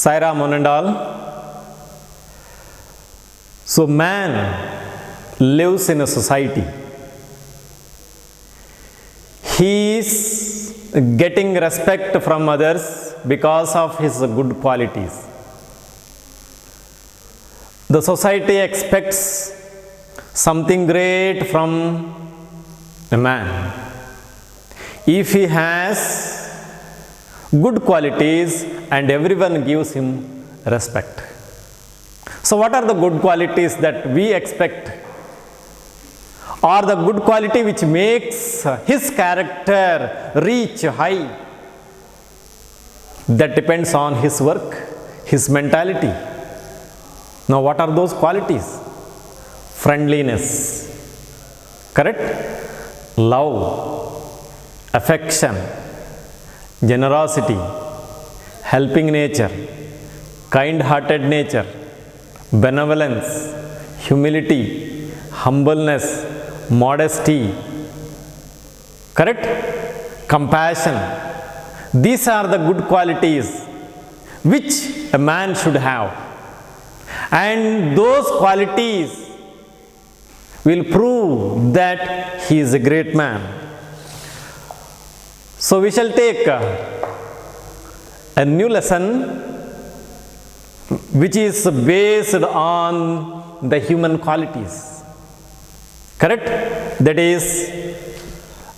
Sai Ram one and all. So man lives in a society. He is getting respect from others because of his good qualities. The society expects something great from a man. If he has good qualities and everyone gives him respect. So what are the good qualities that we expect, or the good quality which makes his character reach high? That depends on his work, his mentality. Now what are those qualities? Friendliness, correct? Love, affection, generosity, helping nature, kind-hearted nature, benevolence, humility, humbleness, modesty, correct? Compassion. These are the good qualities which a man should have, and those qualities will prove that he is a great man. So we shall take a new lesson which is based on the human qualities, correct? That is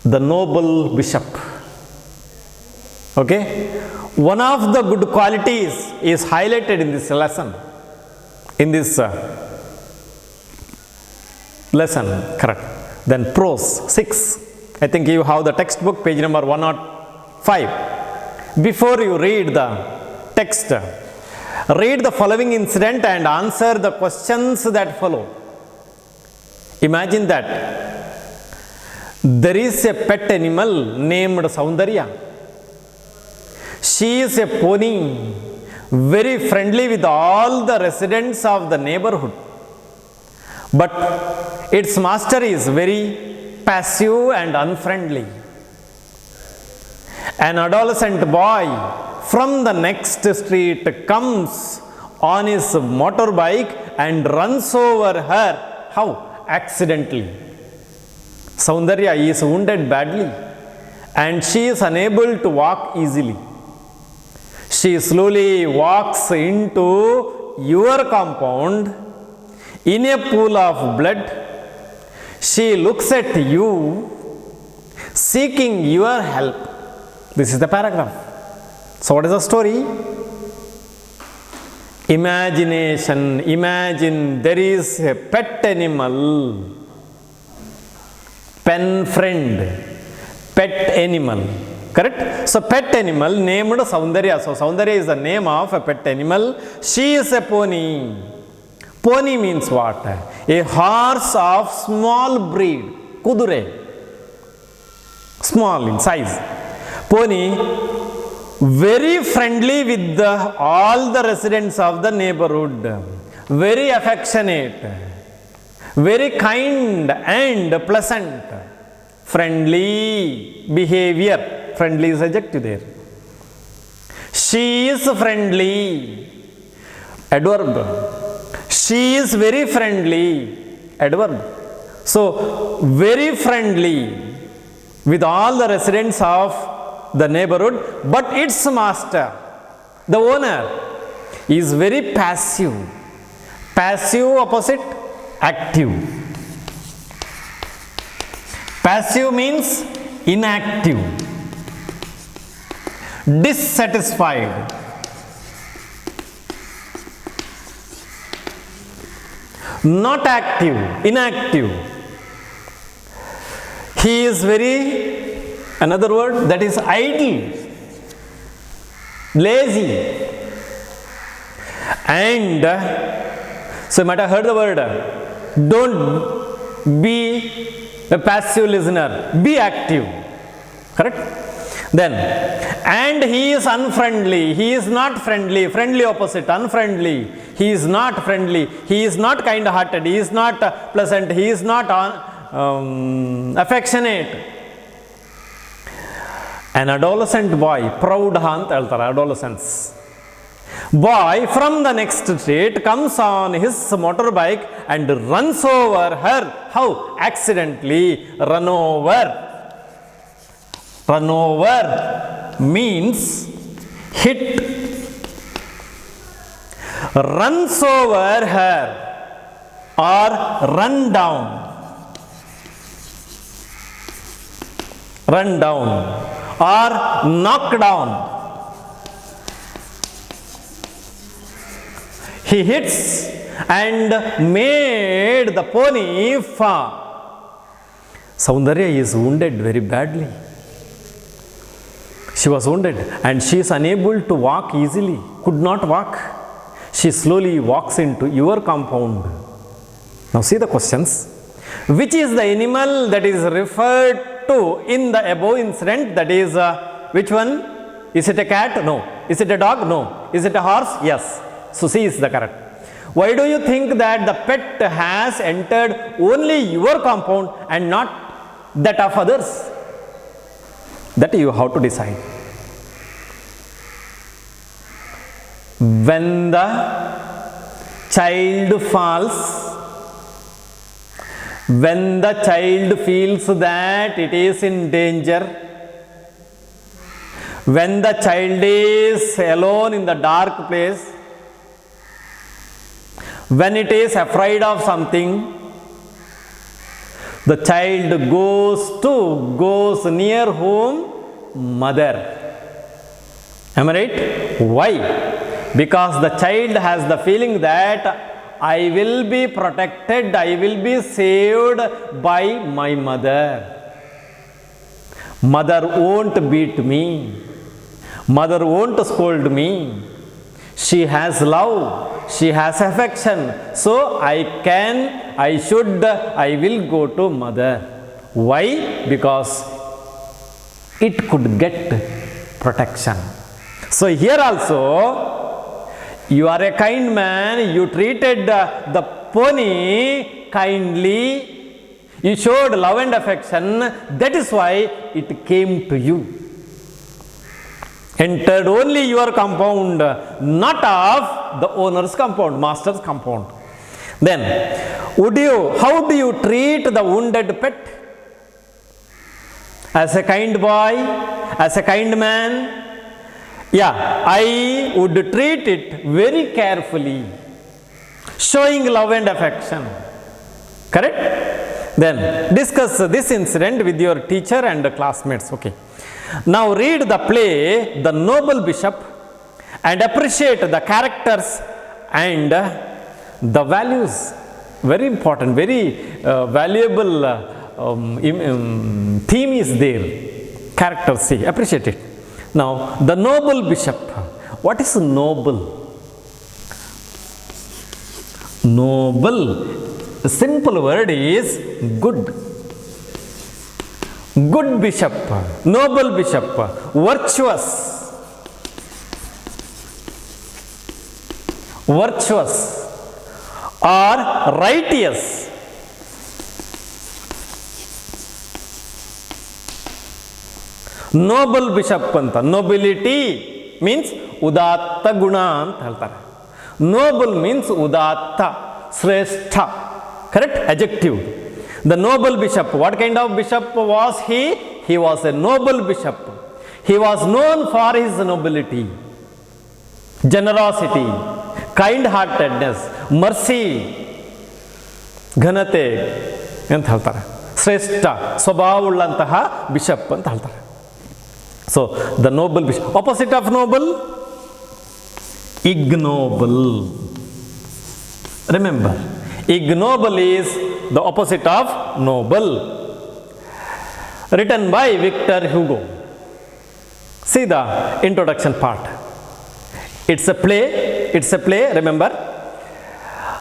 the noble bishop. Okay, one of the good qualities is highlighted in this lesson, in this lesson, correct? Then prose 6. I think you have the textbook, page number 105. Before you read the text, read the following incident and answer the questions that follow. Imagine that there is a pet animal named Saundarya. She is a pony, very friendly with all the residents of the neighborhood. But its master is very passive and unfriendly. An adolescent boy from the next street comes on his motorbike and runs over her. How? Accidentally. Saundarya is wounded badly and she is unable to walk easily. She slowly walks into your compound in a pool of blood. She looks at you, seeking your help. This is the paragraph. So what is the story? Imagination. Imagine there is a pet animal, pen friend, pet animal, correct? So pet animal named Saundarya. So Saundarya is the name of a pet animal. She is a pony. Pony means what? A horse of small breed, kudure, small in size. Pony, very friendly with all the residents of the neighborhood, very affectionate, very kind and pleasant, friendly behavior. Friendly is adjective there. She is friendly, adverb. She is very friendly, adverb. So very friendly with all the residents of the neighborhood, but its master, the owner, is very passive. Passive opposite active. Passive means inactive, dissatisfied, not active, inactive. He is very, another word, that is idle, lazy. And so you might have heard the word, don't be a passive listener, be active, correct? Then, and he is unfriendly. He is not friendly. Friendly opposite, unfriendly. He is not friendly. He is not kind-hearted. He is not pleasant. He is not affectionate. An adolescent boy, proud ಅಂತ ಹೇಳ್ತಾರೆ adolescence. Boy from the next street comes on his motorbike and runs over her. How? Accidentally run over. Run over means hit. Runs over her or run down. Run down or knock down. He hits and made the pony fall. Saundarya is wounded very badly. She was wounded and she is unable to walk easily, could not walk. She slowly walks into your compound. Now see the questions. Which is the animal that is referred to in the above incident? That is, which one? Is it a cat? No. Is it a dog? No. Is it a horse? Yes. So C is the correct. Why do you think that the pet has entered only your compound and not that of others? That you have to decide. When the child falls, when the child feels that it is in danger, when the child is alone in the dark place, when it is afraid of something, the child goes near whom? Mother. Am I right? Why? Because the child has the feeling that I will be protected, I will be saved by my mother. Mother won't beat me. Mother won't scold me. She has love, she has affection, so I will go to mother. Why? Because it could get protection. So here also, you are a kind man, you treated the pony kindly, you showed love and affection, that is why it came to you. Entered only your compound, not of the owner's compound, master's compound. Then, how do you treat the wounded pet? As a kind boy, as a kind man? Yeah, I would treat it very carefully, showing love and affection. Correct? Then, discuss this incident with your teacher and classmates. Okay. Now read the play, The Noble Bishop, and appreciate the characters and the values. Very important, very valuable theme is there. Characters, see, appreciate it. Now, the noble bishop. What is noble? Noble, the simple word is good. Good bishop, noble bishop, virtuous, or righteous. Noble bishop anta, nobility means udatta guna anta heltare. Noble means udatta, shrestha, correct? Adjective. The noble bishop, what kind of bishop was he? He was a noble bishop. He was known for his nobility, generosity, kind-heartedness, mercy, ಘನತೆ ಅಂತ ಹೇಳ್ತಾರೆ. ಶ್ರೇಷ್ಠ ಸ್ವಭಾವವುಳ್ಳಂತಹ bishop ಅಂತ ಹೇಳ್ತಾರೆ. So, the noble bishop. Opposite of noble? Ignoble. Remember, ignoble is the opposite of noble. Written by Victor Hugo. See the introduction part. It's a play, remember.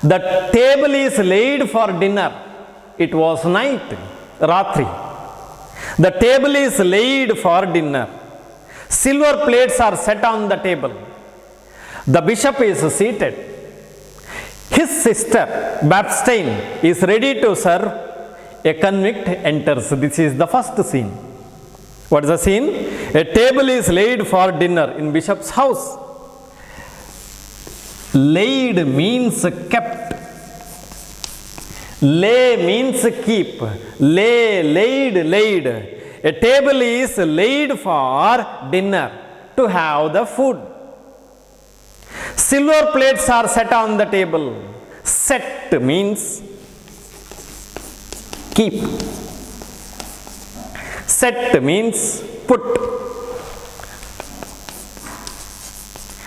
The table is laid for dinner. It was night, Ratri. The table is laid for dinner. Silver plates are set on the table. The bishop is seated. His sister, Baptistine, is ready to serve. A convict enters. This is the first scene. What is the scene? A table is laid for dinner in bishop's house. Laid means kept. Lay means keep. Lay, laid. A table is laid for dinner, to have the food. Silver plates are set on the table. Set means keep. Set means put.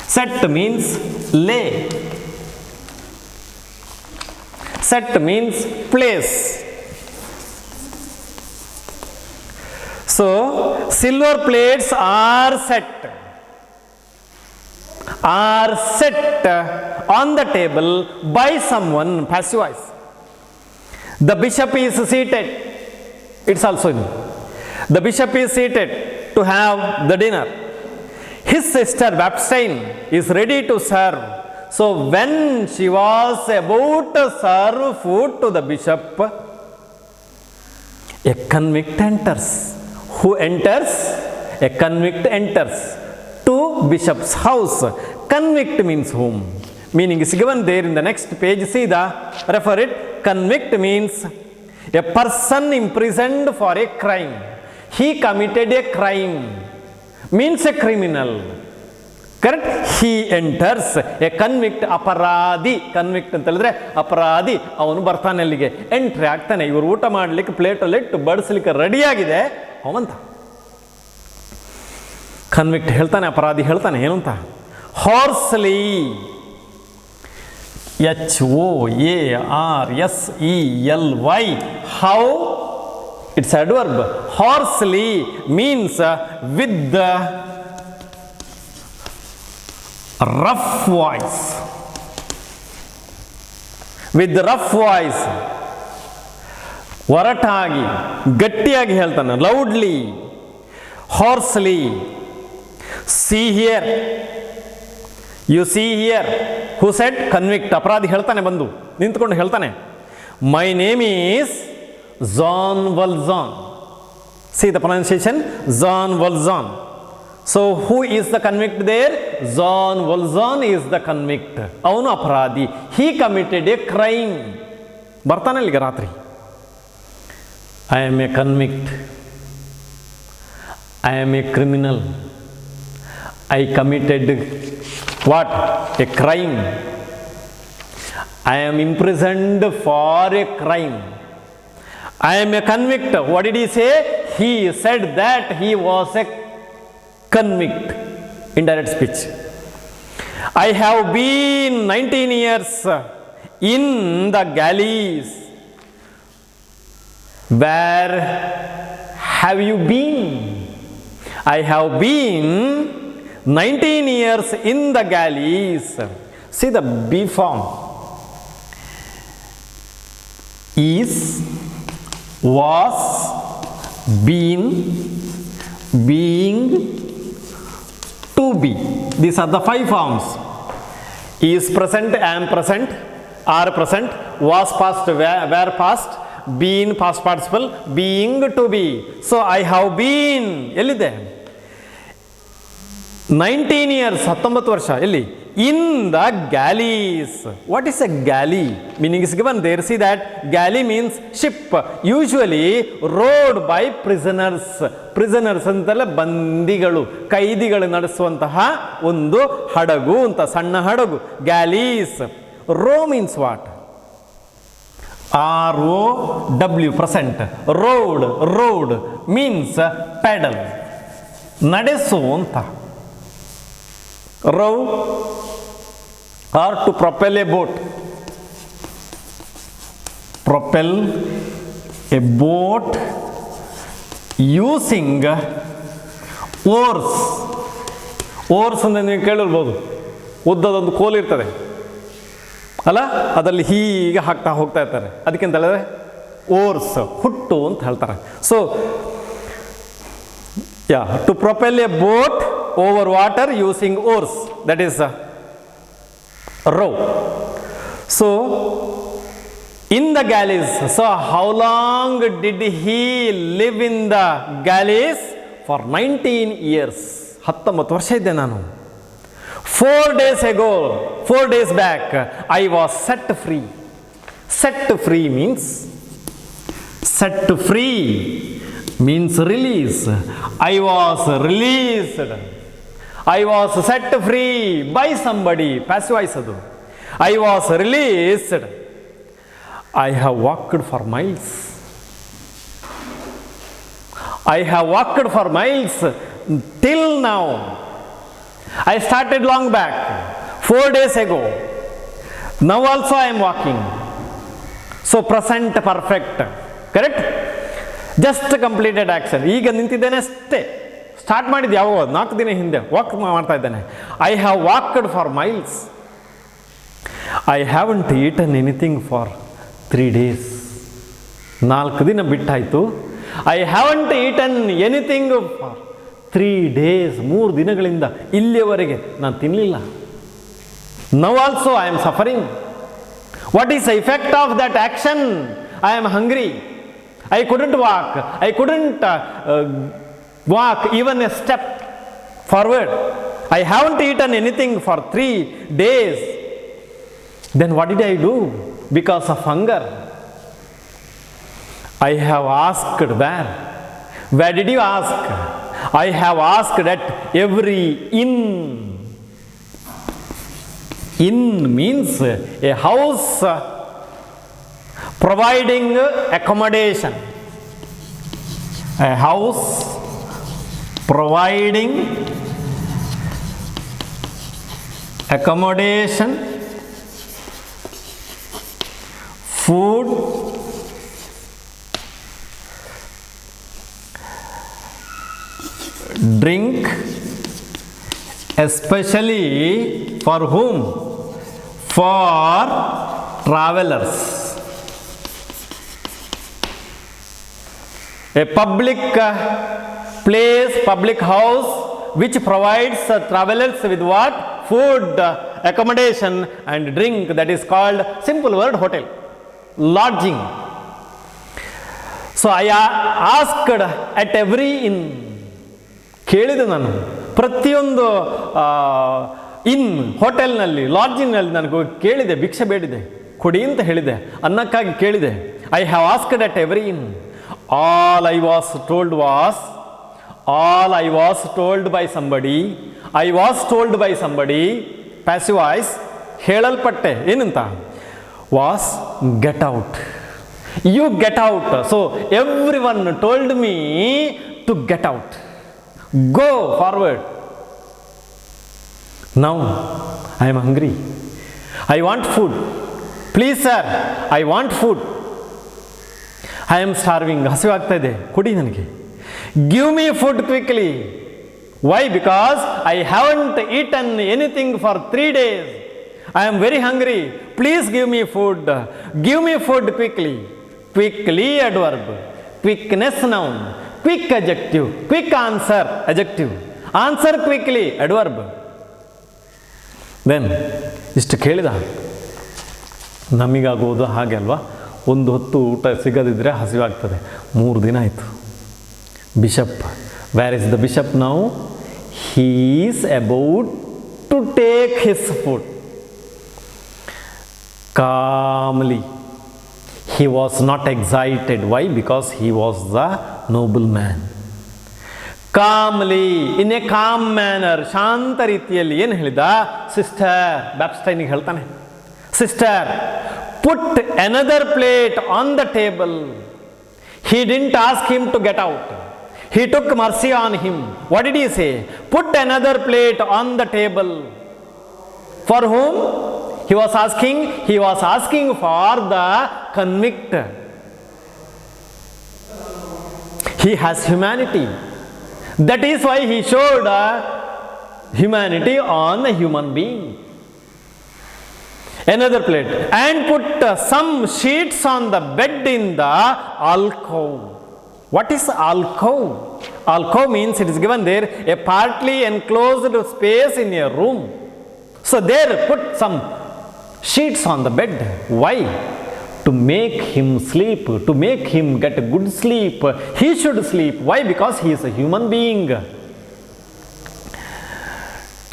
Set means lay. Set means place. So, silver plates are set on the table by someone, passive voice. The bishop is seated. It's also in. The bishop is seated to have the dinner. His sister Baptine is ready to serve. So when she was about to serve food to the bishop, a convict enters. Who enters? A convict enters to bishop's house. Convict means whom? Meaning is given there in the next page. See the refer it. Convict means a person imprisoned for a crime. He committed a crime. Means a criminal. Correct? He enters. A convict, ಅಪರಾಧಿ. Convict ಅಂತ ಹೇಳಿದ್ರೆ ಅಪರಾಧಿ. ಅವನು ಬರ್ತಾನೆ ಅಲ್ಲಿಗೆ, entry ಆಗ್ತಾನೆ. ಇವರು ಊಟ ಮಾಡಲಿಕ್ಕೆ ಪ್ಲೇಟಲ್ಲಿ ಇಟ್ಟು ಬಡಿಸ್ಲಿಕ್ಕೆ ರೆಡಿಯಾಗಿದೆ ಅವಂತ. ಕನ್ವಿಕ್ಟ್ ಹೇಳ್ತಾನೆ, ಅಪರಾಧಿ ಹೇಳ್ತಾನೆ ಏನು ಅಂತ. ಹಾರ್ಸ್ಲಿ, HOARSELY. How? It's adverb. Hoarsely means with the rough voice. With the rough voice. ಒರಟಾಗಿ ಗಟ್ಟಿಯಾಗಿ ಹೇಳ್ತಾನೆ. Loudly, hoarsely. See here. You see here. Who said? Convict. ಅಪರಾಧಿ ಹೇಳ್ತಾನೆ, ಬಂದು ನಿಂತ್ಕೊಂಡು ಹೇಳ್ತಾನೆ. My name is Jean Valjean. See the pronunciation? Jean Valjean. So who is the convict there? Jean Valjean is the convict. ಅವನು ಅಪರಾಧಿ. He committed a crime. ಬರ್ತಾನೆ ಇಲ್ಲಿಗೆ ರಾತ್ರಿ. I am a convict. I am a criminal. I committed what? A crime. I am imprisoned for a crime. I am a convict. What did he say? He said that he was a convict. Indirect speech. I have been 19 years in the galleys. Where have you been? I have been 19 years in the galleys. See the B form. Is, was, been, being, to be. These are the 5 forms. Is present, am present, are present, was past, were past, been past participle, being to be. So I have been, ಎಲ್ಲಿದೆ? 19 years, 19 ವರ್ಷ, ಎಲ್ಲಿ? In the galleys. What is a galley? Meaning is given there. See that galley means ship, usually rowed by prisoners. Prisoners ಅಂತಲ್ಲ, ಬಂದಿಗಳು, ಕೈದಿಗಳು ನಡೆಸುವಂತಹ ಒಂದು ಹಡಗು ಅಂತ, ಸಣ್ಣ ಹಡಗು. Galleys. Row means what? ROW, present. Rowed means pedal, ನಡೆಸು ಅಂತ. Row or to propel a boat. Propel a boat using oars. Oars ಅಂದರೆ ನೀವು ಕೇಳಿರ್ಬೋದು, ಉದ್ದದೊಂದು ಕೋಲು ಇರ್ತದೆ ಅಲ್ಲ, ಅದರಲ್ಲಿ ಹೀಗೆ ಹಾಕ್ತಾ ಹೋಗ್ತಾ ಇರ್ತಾರೆ. ಅದಕ್ಕೆ ಅಂತ ಹೇಳಿದ್ರೆ ಓರ್ಸ್, ಹುಟ್ಟು ಅಂತ ಹೇಳ್ತಾರೆ. So to propel a boat over water using oars, that is row. So in the galleys. So how long did he live in the galleys? For 19 years. 19 ವರ್ಷ ಇದ್ದೆ ನಾನು. 4 days ago, 4 days back, I was set free. Set free means release. I was released. I was set free by somebody. Passive voice adu. I was released. I have walked for miles. I have walked for miles till now. I started long back, 4 days ago. Now also I am walking. So present perfect. Correct? Just completed action. ಈಗ ನಿಂತಿದ್ದೇನೆ ಅಷ್ಟೇ. Start ಮಾಡಿದ್ದು ಯಾವಾಗ 4 ದಿನ ಹಿಂದೆ walk ಮಾಡ್ತಾ ಇದ್ದೇನೆ. I have walked for miles. I haven't eaten anything for 3 days. 4 ದಿನ ಬಿಟ್ಟಾಯಿತು. I haven't eaten anything for 3 days. 3 ದಿನಗಳಿಂದ ಇಲ್ಲಿಯವರೆಗೆ ನಾನು ತಿನ್ನಲಿಲ್ಲ. Now also I am suffering. What is the effect of that action? I am hungry. I couldn't walk. I couldn't walk even a step forward. I haven't eaten anything for 3 days. Then what did I do? Because of hunger, I have asked where? Where did you ask? I have asked at every inn. Inn means a house providing accommodation. A house providing accommodation, food, drink, especially for whom? For travelers. A public place, public house which provides travelers with what? Food, accommodation and drink. That is called, simple word, hotel. Lodging. So I asked at every inn. ಕೇಳಿದೆ ನಾನು ಪ್ರತಿಯೊಂದು ಇನ್ ಹೋಟೆಲ್ನಲ್ಲಿ ಲಾಡ್ಜಿಂಗ್ನಲ್ಲಿ ನನಗೆ ಕೇಳಿದೆ, ಭಿಕ್ಷೆ ಬೇಡಿದೆ, ಕೊಡಿ ಅಂತ ಹೇಳಿದೆ, ಅನ್ನಕ್ಕಾಗಿ ಕೇಳಿದೆ. I have asked at every inn. All I was told by somebody. I was told by somebody. Passive voice, ಹೇಳಲ್ಪಟ್ಟೆ ಏನಂತ? Was get out. You get out. So everyone told me to get out. Go forward. Now I am hungry. I want food. Please sir, I want food. I am starving. ಹಸಿವಾಗ್ತಾ ಇದೆ, ಕೊಡಿ ನನಗೆ. Give me food quickly. Why? Because I haven't eaten anything for 3 days. I am very hungry. Please give me food. Give me food quickly. Quickly adverb. Quickness noun. Quick adjective. Quick answer adjective. Answer quickly adverb. Then ಇಷ್ಟು ಕೇಳಿದ ನಮಗಾಗೋದು ಹಾಗೆ ಅಲ್ವಾ, ಒಂದು ಹೊತ್ತು ಊಟ ಸಿಗದಿದ್ದರೆ ಹಸಿವಾಗ್ತದೆ. 3 ದಿನ ಆಯಿತು. Bishop, where is the bishop now? He is about to take his food. Calmly. He was not excited. Why? Because he was the noble man. Calmly, in a calm manner, ಶಾಂತ ರೀತಿಯಲ್ಲಿ ಏನು ಹೇಳಿದ? ಸಿಸ್ಟರ್, ಬ್ಯಾಪ್ಸ್ಟೈನಿಗೆ ಹೇಳ್ತಾನೆ, sister, put another plate on the table. He didn't ask him to get out. He took mercy on him. What did he say? Put another plate on the table. For whom? He was asking for the convict. He has humanity. That is why he showed humanity on a human being. Another plate. And put some sheets on the bed in the alcove. What is alcove? Alcove means, it is given there, a partly enclosed space in a room. So there put some sheets on the bed. Why? To make him sleep, to make him get a good sleep. He should sleep. Why? Because he is a human being.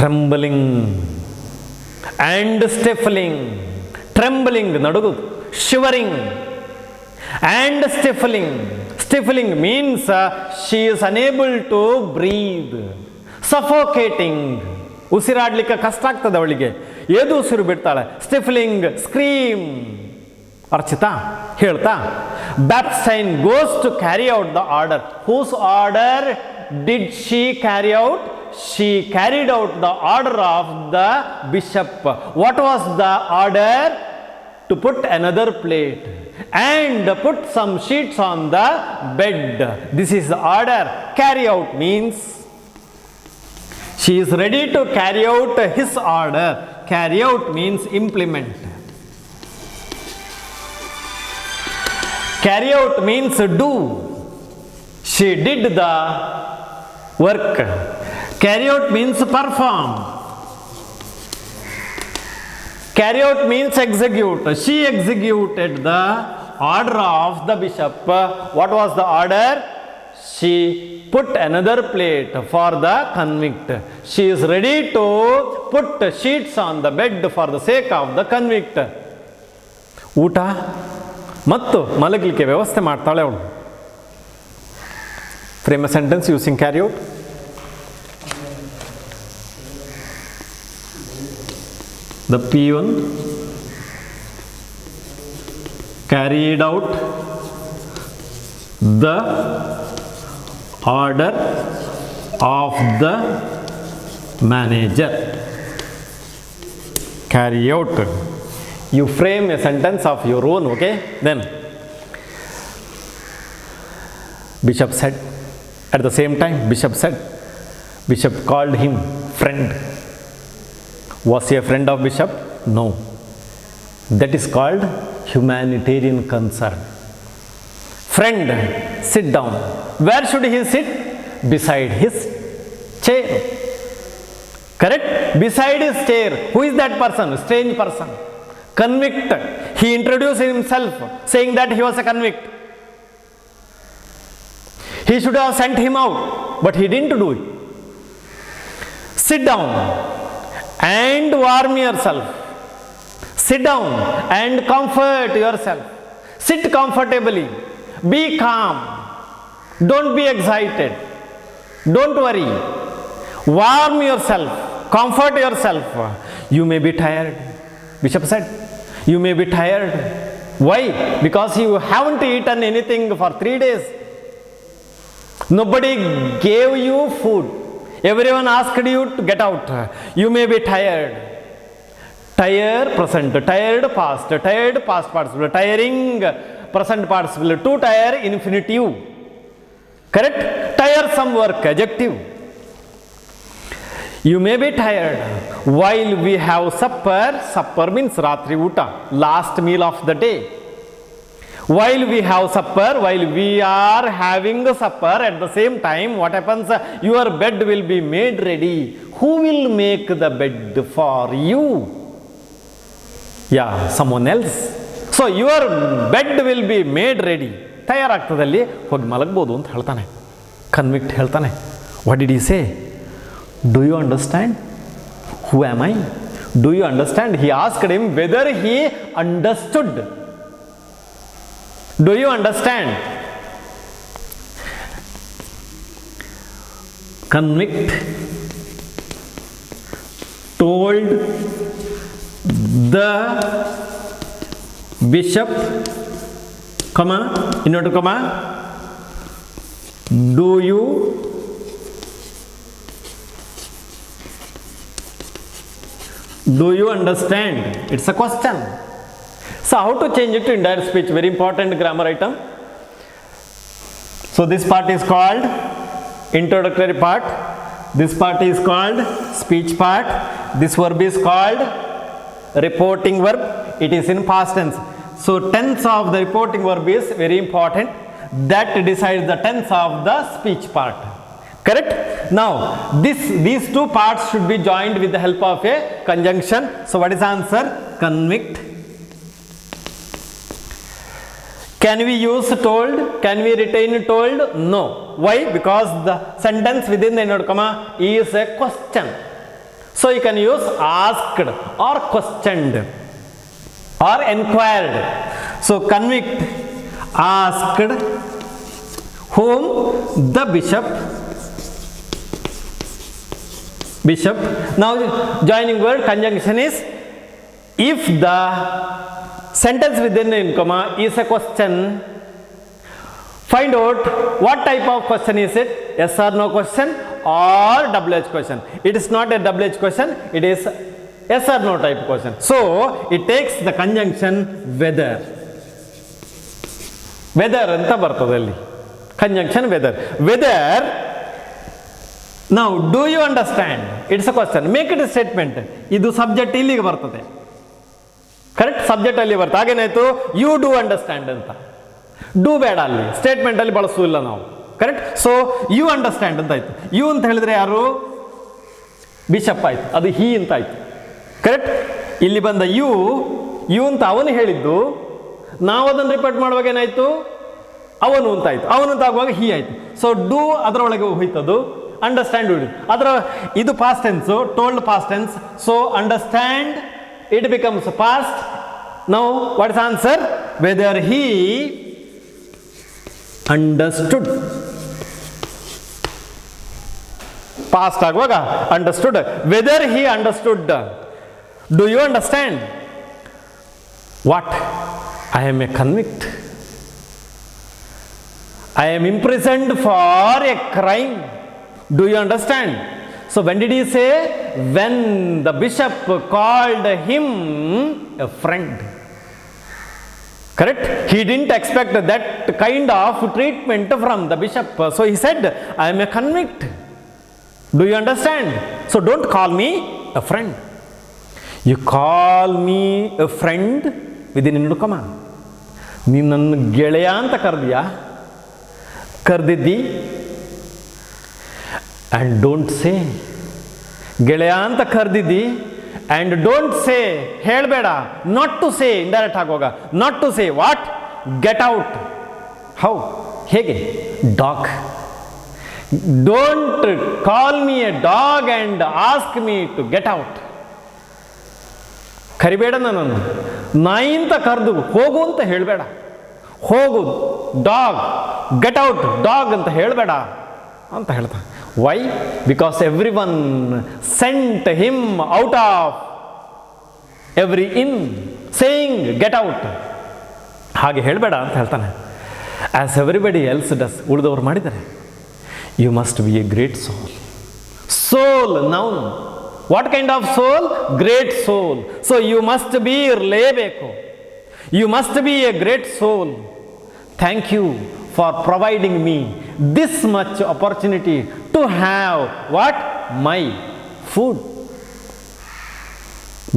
Trembling and stifling. Trembling ನಡುಗುದು, shivering and stifling. Stifling means she is unable to breathe. Suffocating, ಉಸಿರಾಡ್ಲಿಕ್ಕೆ ಕಷ್ಟ ಆಗ್ತದೆ ಅವಳಿಗೆ, ಏದು ಉಸಿರು ಬಿಡ್ತಾಳೆ. ಸ್ಟಿಫಲಿಂಗ್, scream. Archita ಹೇಳ್ತಾ, Baptistine goes to carry out the order. Whose order did she carry out? She carried out the order of the bishop. What was the order? To put another plate and put some sheets on the bed. This is the order. Carry out means she is ready to carry out his order. Carry out means implement. Carry out means do. She did the work. Carry out means perform. Carry out means execute. She executed the order of the bishop. What was the order? She put another plate for the convict. She is ready to put sheets on the bed for the sake of the convict. ಊಟ ಮತ್ತು ಮಲಗಲಿಕ್ಕೆ ವ್ಯವಸ್ಥೆ ಮಾಡ್ತಾಳೆ ಅವಳು. Frame A sentence using carry out. The peon carried out the order of the manager. Carry out. You frame a sentence of your own, okay? Then Bishop said, at the same time Bishop said, Bishop called him friend. Was he a friend of Bishop? No. That is called humanitarian concern. Friend, sit down. Where should he sit? Beside his chair. Correct? Beside his chair. Who is that person? Strange person. Convict. He introduced himself saying that he was a convict. He should have sent him out, but he didn't do it. Sit down and warm yourself. Sit down and comfort yourself. Sit comfortably. Be calm. Don't be excited. Don't worry. Warm yourself. Comfort yourself. You may be tired. Bishop said, you may be tired. Why? Because you haven't eaten anything for 3 days. Nobody gave you food. Everyone asked you to get out. You may be tired. Tire, present. Tired, past. Tired, past participle. Tiring, present participle. To tire, infinitive. Correct? Tiresome work, adjective. You may be tired. While we have supper, supper means ratri uta, last meal of the day. While we have supper, while we are having supper, at the same time, what happens? Your bed will be made ready. Who will make the bed for you? Yeah, someone else. So your bed will be made ready. ತಯಾರಾಗ್ತದಲ್ಲಿ ಹೋಗಿ ಮಲಗಬಹುದು ಅಂತ ಹೇಳ್ತಾನೆ. Convict ಹೇಳ್ತಾನೆ. What did he say? Do you understand? Who am I? Do you understand? He asked him whether he understood. Do you understand? Convict told the bishop, comma, inverted comma, do you understand? It's a question. So how to change it to indirect speech? Very important grammar item. So this part is called introductory part. This part is called speech part. This verb is called reporting verb. It is in past tense. So tense of the reporting verb is very important. That decides the tense of the speech part. Correct? Now these two parts should be joined with the help of a conjunction. So what is the answer? Convict. Can we use told? Can we retain told? No. Why? Because the sentence within the inverted comma is a question. So you can use asked or questioned or inquired. So convict, asked whom? The bishop. Now joining word conjunction is if the sentence within in comma is a question. Find out what type of question is it, yes or no question or WH question. It is not a WH question, it is yes or no type question. So it takes the conjunction whether. Whether anta bartade alli. Conjunction whether. Whether. Now do you understand? It's a question. Make it a statement. Idu subject illige bartade. Correct? Subject alli bartade. Hagenayitu you do understand anta. Do ಬೇಡ ಅಲ್ಲಿ ಸ್ಟೇಟ್ಮೆಂಟಲ್ಲಿ ಬಳಸೋದಿಲ್ಲ ನಾವು. Correct. So you understand ಅಂತ ಆಯಿತು. You ಅಂತ ಹೇಳಿದ್ರೆ ಯಾರು? Bishop ಆಯಿತು, ಅದು ಹಿ ಅಂತ ಆಯಿತು. ಕರೆಕ್ಟ್. ಇಲ್ಲಿ ಬಂದ ಯು ಅಂತ ಅವನು ಹೇಳಿದ್ದು, ನಾವು ಅದನ್ನು ರಿಪೀಟ್ ಮಾಡುವಾಗ ಏನಾಯಿತು? ಅವನು ಅಂತ ಆಯಿತು. ಅವನು ಅಂತ ಆಗುವಾಗ ಹಿ ಆಯಿತು. ಸೊ ಡೂ ಅದರೊಳಗೆ ಹೋಯ್ತದು, ಅಂಡರ್ಸ್ಟ್ಯಾಂಡ್ ಉಳಿದು ಅದರ ಇದು past tense, told past tense. So understand it becomes past. Now what is answer? Whether he understood. Past ಆಗುವಾಗ understood. Whether he understood. Do you understand? What? I am a convict. I am imprisoned for a crime. Do you understand? So when did he say? When the bishop called him a friend. Correct? He didn't expect that kind of treatment from the bishop. So he said, I am a convict. Do you understand? So don't call me a friend. You call me a friend within inverted comma. ನೀನು ನನ್ನ ಗೆಳೆಯ ಅಂತ ಕರೆದಿದ್ದಿ. And don't say. ಗೆಳೆಯ ಅಂತ ಕರೆದಿದ್ದಿ. And don't say, ಹೇಳಬೇಡ. Not to say, indirect ಆಗುವಾಗ. Not to say what? Get out. How? ಹೇಗೆ? Dog. Don't call me a dog and ask me to get out. ಕರಿಬೇಡ ನನ್ನನ್ನು. ನಾಯಿ ಅಂತ ಕರೆದು ಹೋಗು ಅಂತ ಹೇಳಬೇಡ. ಹೋಗು ಡಾಗ್, ಗೆಟ್ ಔಟ್ ಡಾಗ್ ಅಂತ ಹೇಳಬೇಡ ಅಂತ ಹೇಳ್ತಾ. Why? Because everyone sent him out of every inn saying get out. ಹಾಗೆ ಹೇಳಬೇಡ ಅಂತ ಹೇಳ್ತಾನೆ. As everybody else does. ಉಳಿದವರು ಮಾಡಿದ್ದಾರೆ. You must be a great soul. Soul, noun. What kind of soul? Great soul. So you must be ಇರಲೇಬೇಕು. You must be a great soul. Thank you for providing me this much opportunity to have what? My food.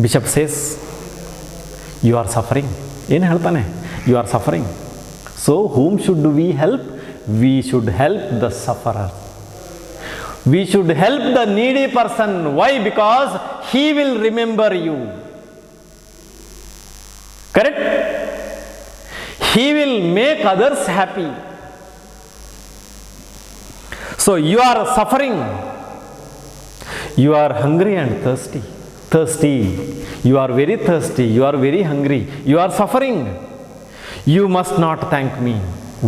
Bishop says, you are suffering. ಏನು ಹೇಳ್ತಾನೆ? You are suffering. So whom should we help? We should help the sufferer. We should help the needy person. Why? Because he will remember you. Correct? He will make others happy. So you are suffering. You are hungry and thirsty. You are very thirsty. You are very hungry. You are suffering. You must not thank me.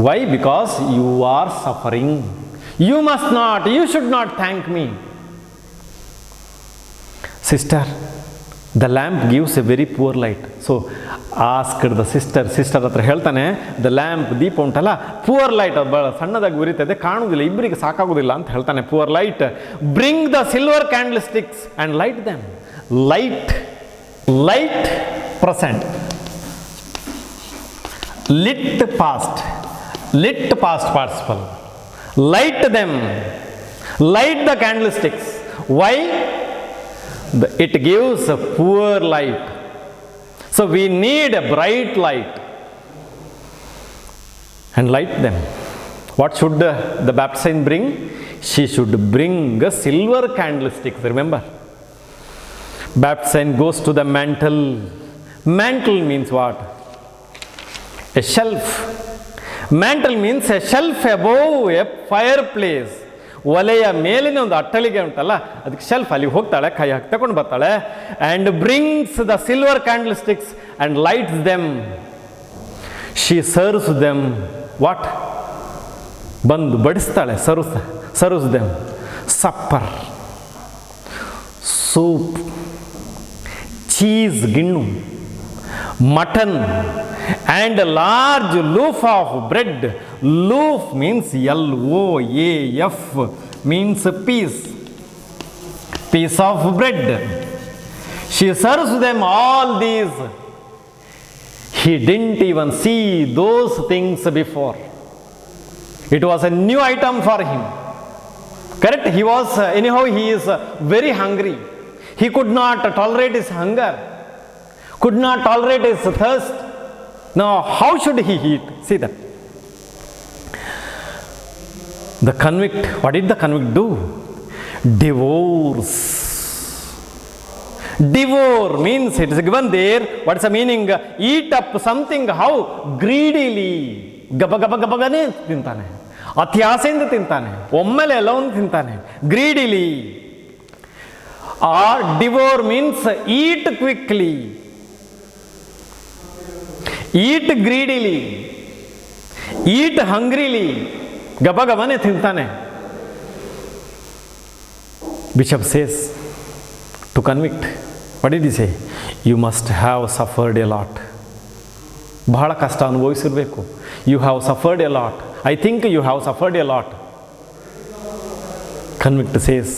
Why? Because you are suffering. You must not. You should not thank me. Sister, the lamp gives a very poor light. So asked the sister ಹತ್ರ ಹೇಳ್ತಾನೆ, the lamp ದೀಪ ಉಂಟಲ್ಲ, poor light, ಅದು ಭಾಳ ಸಣ್ಣದಾಗಿ ಉರಿತದೆ, ಕಾಣುವುದಿಲ್ಲ, ಇಬ್ಬರಿಗೆ ಸಾಕಾಗುವುದಿಲ್ಲ ಅಂತ ಹೇಳ್ತಾನೆ. Poor light, bring the silver candlesticks and light them. Light present, lit past participle. Light them, light the candlesticks. Why? It gives a poor light. So we need a bright light and light them. What should the baptized bring? She should bring a silver candlesticks. Remember, baptized goes to the mantle. Mantle means what? A shelf. Mantle means a shelf above a fireplace. ಒಲೆಯ ಮೇಲಿನ ಒಂದು ಅಟ್ಟಳಿಗೆ ಉಂಟಲ್ಲ, ಅದಕ್ಕೆ shelf, ಅಲ್ಲಿ ಹೋಗ್ತಾಳೆ, ಕೈ ಹಾಕಿ ತಗೊಂಡು ಬರ್ತಾಳೆ. And brings the silver candlesticks and lights them. She serves them what? ಬಂದು ಬಡಿಸ್ತಾಳೆ, serves them supper, soup, cheese ಗಿಣ್ಣು, mutton and a large loaf of bread. Loaf means L-O-A-F, means piece of bread. She serves them all these. He didn't even see those things before. It was a new item for him. Correct? He was, anyhow, he is very hungry. He could not tolerate his hunger, could not tolerate his thirst. Now, how should he eat? See that. The convict, what did the convict do? Devours. Devour means, it is given there, what is the meaning? Eat up something, how? Greedily. ಗಬಗಬಗನೆ ತಿಂತಾನೆ, ಅತ್ಯಾಸೆಯಿಂದ ತಿಂತಾನೆ, ಒಮ್ಮೆಲೆ ಎಲ್ಲವನ್ನು ತಿಂತಾನೆ, greedily. Or devour means eat quickly. Eat greedily, eat hungrily, ಗಬಗಬನೆ ತಿಂತಾನೆ. Bishop says to convict, what did he say? You must have suffered a lot. ಬಹಳ ಕಷ್ಟ ಅನುಭವಿಸಿರಬೇಕು. You have suffered a lot. I think you have suffered a lot. Convict says,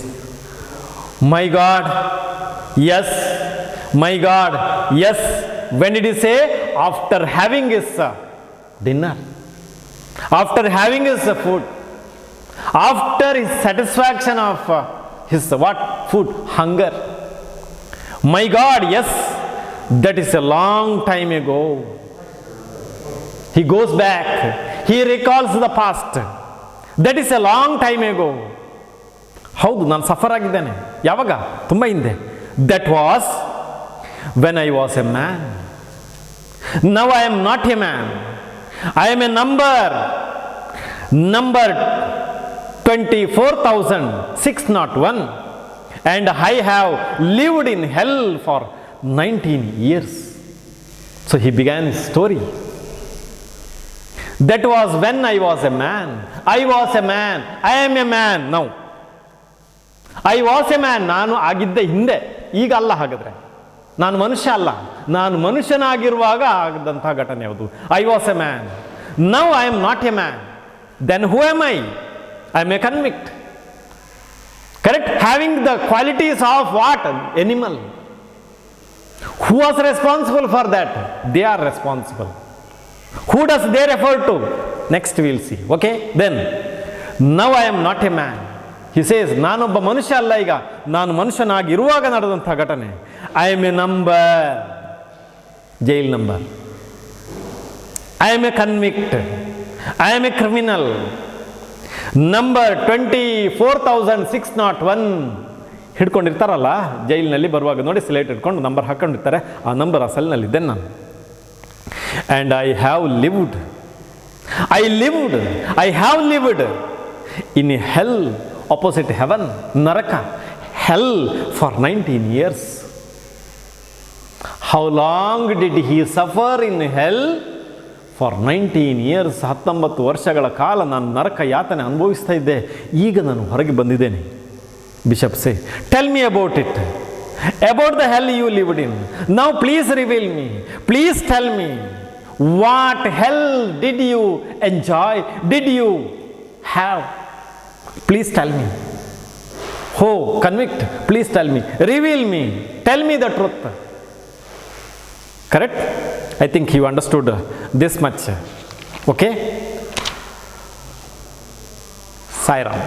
my God, yes, my God, yes. When did he say? After having his dinner, after having his food, after his satisfaction of his what? Food, hunger. My God, yes, that is a long time ago. He goes back, he recalls the past. That is a long time ago. ಹೌದು, ನಾನು suffer ಆಗಿದ್ದೇನೆ. ಯಾವಾಗ? ತುಂಬ ಹಿಂದೆ. That was when I was a man. Now I am not a man. I am a number 24,601, and I have lived in hell for 19 years. So he began his story. That was when I was a man. I was a man. I am a man now. I was a man. ನಾನು ಆಗಿದ್ದೆ ಹಿಂದೆ, ಈಗ ಅಲ್ಲ. ಹಾಗಾದ್ರೆ ನಾನು ಮನುಷ್ಯ ಅಲ್ಲ, ನಾನು ಮನುಷ್ಯನಾಗಿರುವಾಗ ಆಗದಂಥ ಘಟನೆ ಯಾವುದು? I was a man. Now I am not a man. Then who am I? I am a convict. Correct? Having the qualities of what? Animal. Who was responsible for that? They are responsible. Who does they refer to? Next will see. Okay, then now I am not a man. He says, ನಾನೊಬ್ಬ ಮನುಷ್ಯ ಅಲ್ಲ, ಈಗ ನಾನು ಮನುಷ್ಯನಾಗಿರುವಾಗ ನಡೆದಂಥ ಘಟನೆ. I am a number, jail number. I am a convict. I am A criminal. Number 24,601 ಹಿಡ್ಕೊಂಡಿರ್ತಾರಲ್ಲ ಜೈಲಿನಲ್ಲಿ ಬರುವಾಗ, ನೋಡಿ, ಸ್ಲೇಟ್ ಹಿಡ್ಕೊಂಡು ನಂಬರ್ ಹಾಕೊಂಡಿರ್ತಾರೆ. ಆ ನಂಬರ್ ಆ ಸೆಲ್ನಲ್ಲಿದ್ದೆ ನಾನು. And I have lived, I have lived in a hell opposite heaven, Naraka, hell for 19 years. How long did he suffer in hell? For 19 years. 19 ವರ್ಷಗಳ ಕಾಲ ನಾನು ನರಕ ಯಾತನೆ ಅನುಭವಿಸ್ತಾ ಇದ್ದೆ. ಈಗ ನಾನು ಹೊರಗೆ ಬಂದಿದ್ದೇನೆ. Bishop say, tell me about it, about the hell you lived in. Now please reveal me, please tell me, what hell did you enjoy, did you have? Please tell me. Oh, convict, please tell me. Reveal me. Tell me the truth. Correct? I think you understood this much. Okay? Sai Ram.